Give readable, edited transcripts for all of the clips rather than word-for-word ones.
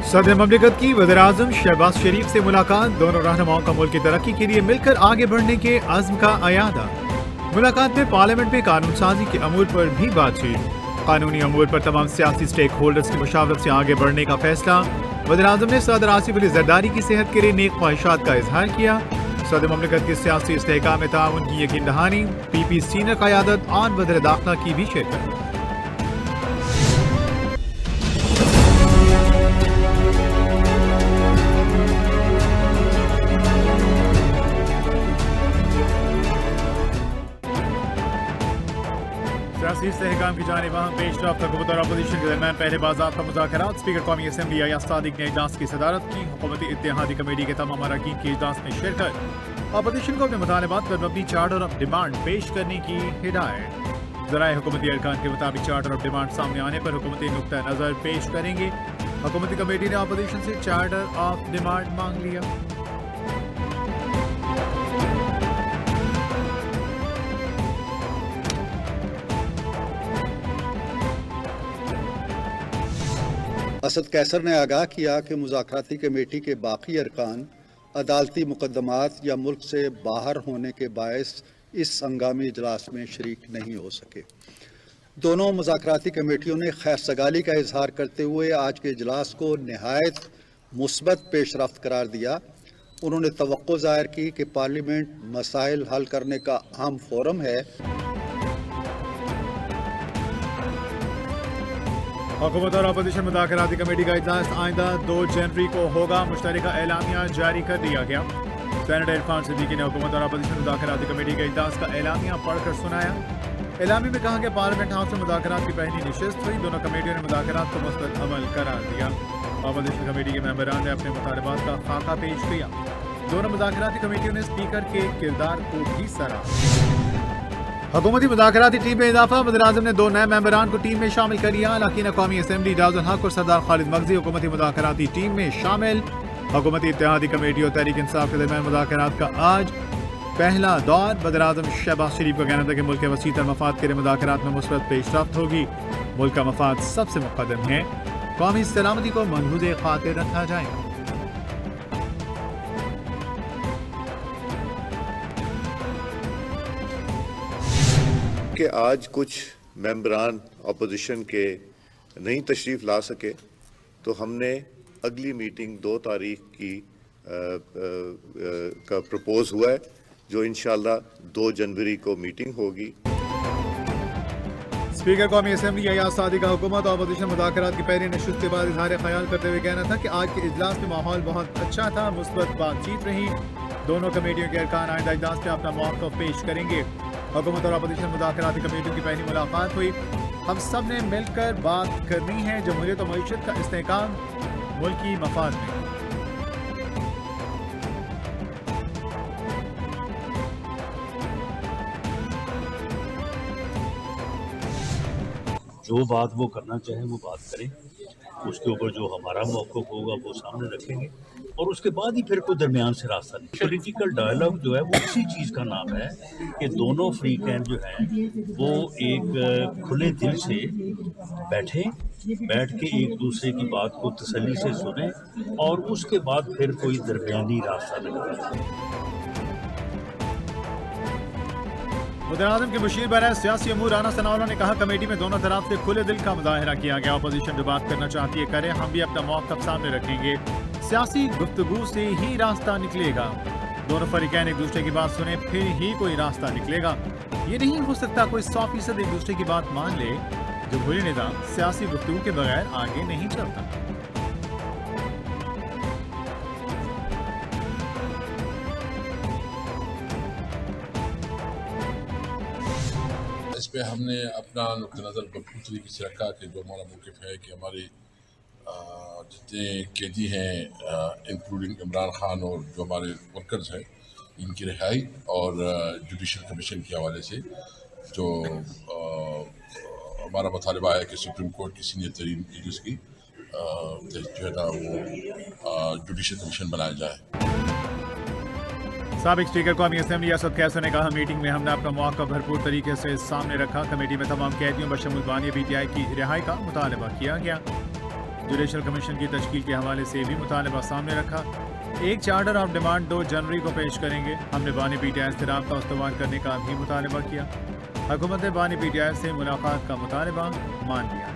सदर ममलिकत की वज़ीर-ए-आज़म शहबाज शरीफ से मुलाकात, दोनों रहनुमाओं का मुल्क की तरक्की के लिए मिलकर आगे बढ़ने के अज़्म का अयादा। मुलाकात में पार्लियामेंट में कानून साजी के अमूर पर भी बातचीत। कानूनी अमूर पर तमाम सियासी स्टेक होल्डर्स की मुशावरत से आगे बढ़ने का फैसला। वज़ीर-ए-आज़म ने सदर आसिफ अली ज़रदारी की सेहत के लिए नेक ख्वाहिशात का इजहार किया। सदर ममलिकत के सियासी इस्तेहकाम में ताउन की यकीन दहानी। PP सीनियर क़यादत और वज़ीर दाखिला की भी शिरकत। सियासी इस्तेहकाम की जानिब वहाँ पेशरफ्त। हुकूमत और अपोजिशन के दरमियान पहले बाज़ाब्ता मुज़ाकरात। स्पीकर कौमी असम्बली अयाज सादिक ने इजलास की सदारत की। हुकूमती इत्तेहादी कमेटी के तमाम अरकान की इजलास में शिरकत। अपोजिशन को अपने मुतालबात पर मबनी चार्टर ऑफ डिमांड पेश करने की हिदायत। ज़राए हुकूमती अरकान के मुताबिक चार्टर ऑफ डिमांड सामने आने पर हुकूमती नुक्ता नज़र पेश करेंगे। हुकूमती कमेटी ने अपोजिशन से चार्टर ऑफ डिमांड मांग लिया। असद कैसर ने आगाह किया कि मुज़ाकराती कमेटी के बाकी अरकान अदालती मुकदमात या मुल्क से बाहर होने के बायस इस हंगामी इजलास में शरीक नहीं हो सके। दोनों मुज़ाकराती कमेटियों ने खैर सगाली का इजहार करते हुए आज के इजलास को नहायत मुस्बत पेशरफ्त करार दिया। उन्होंने तवक्को ज़ाहिर की कि पार्लियामेंट मसाइल हल करने का अहम फोरम है। हुकूमत और अपोजिशन मुज़ाकराती कमेटी का इजलास आइंदा 2 जनवरी को होगा। मुश्तरका एलामिया जारी कर दिया गया। सेनेटर इरफान सिद्दीकी ने हुकूमत और अपोजिशन मुज़ाकराती कमेटी के इजलास का एलामिया पढ़कर सुनाया। एलामी में कहा कि पार्लियामेंट हाउस में मुज़ाकरात की पहली नशिस्त हुई। दोनों कमेटियों ने मुज़ाकरात को मुस्तक़िल अमल करार दिया। अपोजिशन कमेटी के मेंबरान ने अपने मुतालबात का खाका पेश किया। दोनों मुज़ाकराती कमेटियों ने स्पीकर के किरदार को भी सराहा। हुकूमती मुज़ाकराती टीम में इजाफा। वज़ीर-ए-आज़म ने 2 नए मेंबरान को टीम में शामिल कर लिया। अरकान कौमी असम्बली इजाज़ुल हक और सरदार खालिद मगज़ी हुकूमती मुज़ाकराती टीम में शामिल। हुकूमती इत्तेहादी कमेटी और तहरीक इंसाफ के दरमियान मुज़ाकरात का आज पहला दौर। वज़ीर-ए-आज़म शहबाज शरीफ का कहना था कि मुल्क के वसीतर मफाद के लिए मुज़ाकरात में मुस्बत पेशरफ्त होगी। मुल्क का मफाद सबसे मुक़द्दम है। कौमी सलामती को मनहूज़ खातिर रखा जाएगा। कि आज कुछ मेंबरान अपोजिशन के नहीं तशरीफ़ ला सके तो हमने अगली मीटिंग 2 तारीख की का प्रपोज हुआ है, जो इंशाल्लाह 2 जनवरी को मीटिंग होगी। स्पीकर कौमी असम्बली अयाज सादिक का हुकूमत और अपोजिशन मुज़ाकरात की पहली नशिस्त के बाद इज़हार ख्याल करते हुए कहना था कि आज के इजलास में माहौल बहुत अच्छा था, मुस्बत बातचीत रही। दोनों कमेटियों के अरकान आइंदा इजलास में अपना मौक़िफ़ पेश करेंगे। हुकूमत और अपोजिशन मुज़ाकराती कमेटियों की पहली मुलाकात हुई। हम सब ने मिलकर बात करनी है। जमहूरियत और मईशत का इस्तेहकाम मुल्की मफाद में। जो बात वो करना चाहे वो बात करें, उसके ऊपर जो हमारा मौक़िफ़ होगा वो सामने रखेंगे और उसके बाद ही फिर कोई दरमियान से रास्ता नहीं। पॉलिटिकल डायलॉग जो है वो इसी चीज़ का नाम है कि दोनों फ्रीकैन जो हैं वो एक खुले दिल से बैठ के एक दूसरे की बात को तसल्ली से सुने और उसके बाद फिर कोई दरमियानी रास्ता निकालें। वज़ीर-ए-आज़म के मुशीर बरए सियासी अमूर राना सनाउल्लाह ने कहा कमेटी में दोनों तरफ से खुले दिल का मुज़ाहिरा किया गया। अपोजिशन जो बात करना चाहती है करे, हम भी अपना मौक़िफ़ सामने रखेंगे। सियासी गुफ्तगू से ही रास्ता निकलेगा। दोनों फरीक़ैन एक दूसरे की बात सुने फिर ही कोई रास्ता निकलेगा। ये नहीं हो सकता कोई 100% एक दूसरे की बात मान ले। जमहूरी निज़ाम सियासी गुफ्तगू के बगैर आगे नहीं चलता। इस पे हमने अपना नुक़्ता नज़र भरपूर तरीके से रखा कि जो हमारा मौक़िफ़ है कि हमारे जितने कैदी हैं इंक्लूडिंग इमरान खान और जो हमारे वर्कर्स हैं, इनकी रिहाई और जुडिशल कमीशन के हवाले से जो हमारा मुतालबा है कि सुप्रीम कोर्ट की सीनियर तरीन जज की जो है ना वो जुडिशल कमीशन बनाया जाए। साबिक स्पीकर कौमी असम्बली असद कैसर ने कहा मीटिंग में हमने अपना मौक़िफ़ भरपूर तरीके से सामने रखा। कमेटी में तमाम कैदियों बशमूल बानी PTI की रिहाई का मुतालबा किया गया। जुडिशल कमीशन की तश्कील के हवाले से भी मुतालबा सामने रखा। एक चार्टर ऑफ डिमांड 2 जनवरी को पेश करेंगे। हमने बानी पीटीआई से राब्ता उस्तवार करने का भी मुतालबा किया। हुकूमत ने बानी पीटीआई से मुलाकात का मुतालबा मान लिया।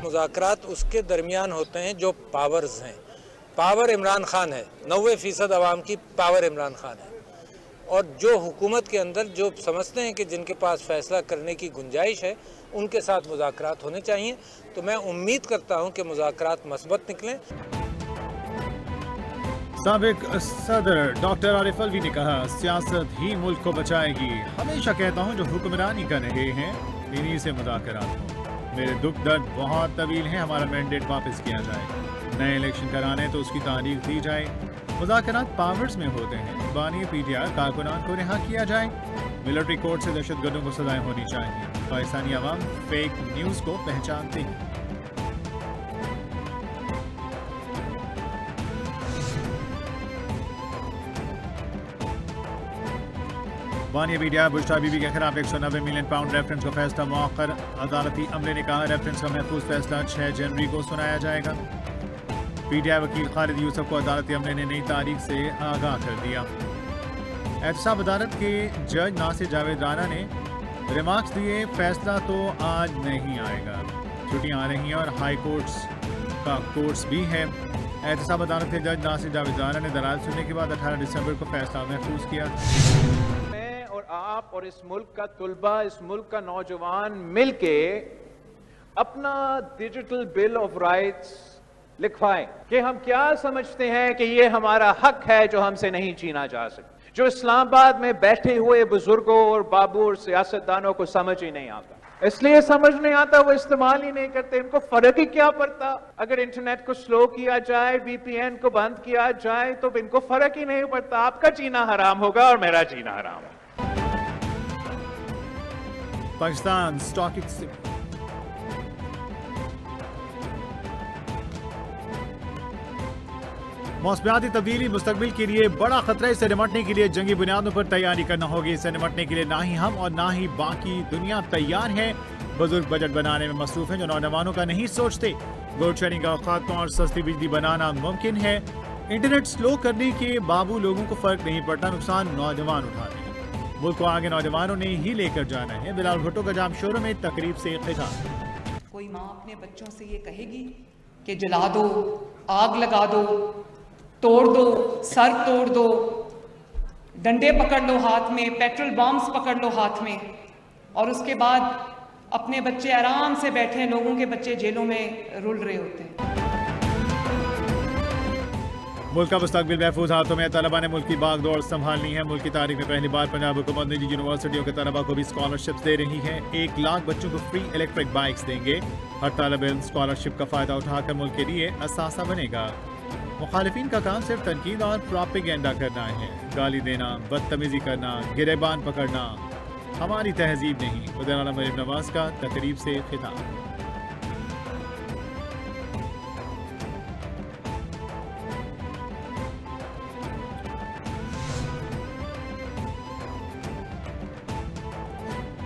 मुज़ाकरात उसके दरमियान होते हैं जो पावर्स हैं। पावर इमरान खान है, 90% आवाम की पावर इमरान खान है, और जो हुकूमत के अंदर जो समझते हैं कि जिनके पास फैसला करने की गुंजाइश है उनके साथ मुज़ाकरात होने चाहिए। तो मैं उम्मीद करता हूं कि मुज़ाकरात मस्बत निकलें। साबिक सदर डॉक्टर आरिफ अलवी ने कहा, सियासत ही मुल्क को बचाएगी। हमेशा कहता हूं जो हुक्मरानी कर रहे हैं इन्हीं से मुज़ाकरात हों। मेरे दुख दर्द बहुत तवील हैं। हमारा मैंडेट वापस किया जाए, नए इलेक्शन कराने तो उसकी तारीख दी जाए। मुज़ाकरात पावर्स में होते हैं। बानी पीटीआई कारकुनान को रिहा किया जाए। मिलिट्री कोर्ट से दहशतगर्दों को सजाएं होनी चाहिए। पाकिस्तानी अवाम फेक न्यूज़ को पहचानती है। बानी पीटीआई बुश्रा बीबी के खिलाफ 190 मिलियन पाउंड रेफरेंस का फैसला मौखर। अदालती अमले ने कहा, रेफरेंस का महफूज फैसला 6 जनवरी को सुनाया जाएगा। पीटीआई वकील खालिद यूसुफ को अदालती अमले ने नई तारीख से आगाह कर दिया। एहतसाब अदालत के जज नासिर जावेद राना ने रिमार्क्स दिए, फैसला तो आज नहीं आएगा, छुट्टियां आ रही हैं और हाई कोर्ट्स का कोर्स भी है। एहतसाब अदालत के जज नासिर जावेद राना ने दलाल सुनने के बाद 18 दिसंबर को फैसला महफूज किया। और आप और इस मुल्क का तुलबा, इस मुल्क का नौजवान मिलके अपना डिजिटल बिल ऑफ राइट्स लिखवाएं कि हम क्या समझते हैं कि ये हमारा हक है जो हमसे नहीं छीना जा सकता। जो इस्लामाबाद में बैठे हुए बुजुर्गों और बाबू और सियासतदानों को समझ ही नहीं आता, इसलिए समझ नहीं आता, वो इस्तेमाल ही नहीं करते। इनको फर्क ही क्या पड़ता? अगर इंटरनेट को स्लो किया जाए, VPN को बंद किया जाए, तो इनको फर्क ही नहीं पड़ता। आपका जीना हराम होगा और मेरा जीना हराम होगा। पाकिस्तान स्टॉक एक्सचेंज मौसमियाती तब्दीली मुस्तकबिल के लिए बड़ा खतरा। इससे निपटने के लिए जंगी बुनियादों पर तैयारी करना होगी। इससे निपटने के लिए ना ही हम और ना ही बाकी दुनिया तैयार है। बुजुर्ग बजट बनाने में मसरूफ हैं जो नौजवानों का नहीं सोचते। लोड शेडिंग का खात्मा और सस्ती बिजली बनाना मुमकिन है। इंटरनेट स्लो करने के बाबू लोगों को फर्क नहीं पड़ता, नुकसान नौजवान उठाते हैं। मुल्क को आगे नौजवानों ने ही लेकर जाना है। बिलाल भुट्टो का जाम शोरों में तकरीब से खिताब। कोई माँ अपने बच्चों से ये कहेगी कि जला दो, आग लगा दो, तोड़ दो, सर तोड़ दो, डंडे पकड़ लो हाथ में, पेट्रोल बॉम्ब्स पकड़ लो हाथ में, और उसके बाद अपने बच्चे आराम से बैठे हैं, लोगों के बच्चे जेलों में रुल रहे होते हैं। मुल्क का मुस्तकबिल महफूज हाथों में। तलबा ने मुल्क की बागडोर संभालनी है। मुल्क की तारीख में पहली बार पंजाब हुकूमत निजी यूनिवर्सिटियों के तलबा को भी स्कॉलरशिप दे रही है। 1 लाख बच्चों को फ्री इलेक्ट्रिक बाइक्स देंगे। हर तालिब इल्म स्कॉलरशिप का फायदा उठाकर मुल्क के लिए असासा बनेगा। मुखालिफिन का काम सिर्फ तनकीद और प्रोपेगेंडा करना है। गाली देना, बदतमीजी करना, गिरेबान पकड़ना हमारी तहजीब नहीं। वज़ीर आला मरीम नवाज का तकरीब से खिताब।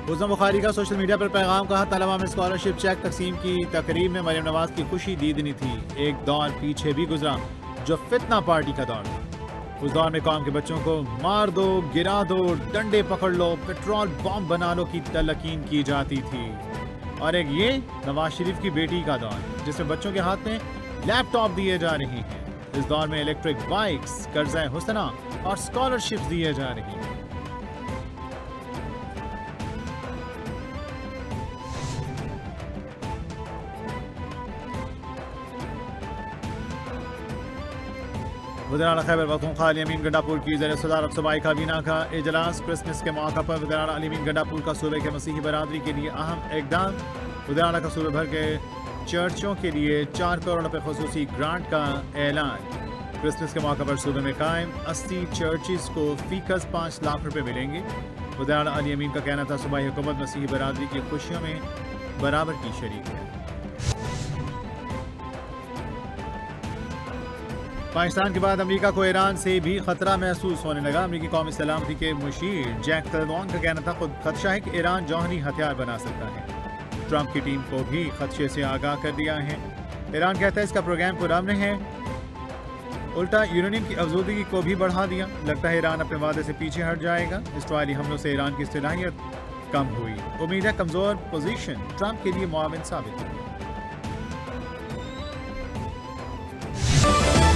उज़्मा बुखारी का सोशल मीडिया पर पैगाम, कहा, तलबा में स्कॉलरशिप चेक तकसीम की तकरीब में मरीम नवाज की खुशी दीदनी थी। एक दौर पीछे भी गुजरा जो फितना पार्टी का दौर था। उस दौर में कौम के बच्चों को मार दो, गिरा दो, डंडे पकड़ लो, पेट्रोल बॉम्ब बना लो की तलकीन की जाती थी। और एक ये नवाज शरीफ की बेटी का दौर जिसमें बच्चों के हाथ में लैपटॉप दिए जा रहे हैं। इस दौर में इलेक्ट्रिक बाइक्स, कर्ज़े हुस्ना और स्कॉलरशिप दिए जा रही हैं। वज़ीर आला खैबर पख्तूनख्वा अली अमीन गंडापुर की ज़ेर सदारत सूबाई काबीना का इजलास। क्रिसमस के मौका पर वज़ीर आला अली अमीन गंडापुर का सूबे के मसीही बरादरी के लिए अहम इक़दाम। वज़ीर आला का सूबे भर के चर्चों के लिए 4 करोड़ रुपये खसूसी ग्रांट का ऐलान। क्रिसमस के मौका पर सूबे में कायम 80 चर्चेस को फीकस 5 लाख रुपये मिलेंगे। वज़ीर आला अली अमीन का कहना था, सूबाई हुकूमत मसीही बरादरी की खुशियों में बराबर की शरीक है। पाकिस्तान के बाद अमेरिका को ईरान से भी खतरा महसूस होने लगा। अमेरिकी कौमी सलामती के मुशीर जैक सलिवान का कहना था खुद खदशा है कि ईरान जौहरी हथियार बना सकता है। ट्रंप की टीम को भी खदशे से आगाह कर दिया है। ईरान कहता है इसका प्रोग्राम पुरअमन है, उल्टा यूरेनियम की अफजोदगी को भी बढ़ा दिया। लगता है ईरान अपने वादे से पीछे हट जाएगा। इसराइली हमलों से ईरान की इस्तिलाहियत कम हुई। उम्मीद है कमजोर पोजीशन ट्रंप के लिए मुआविन साबित होगी।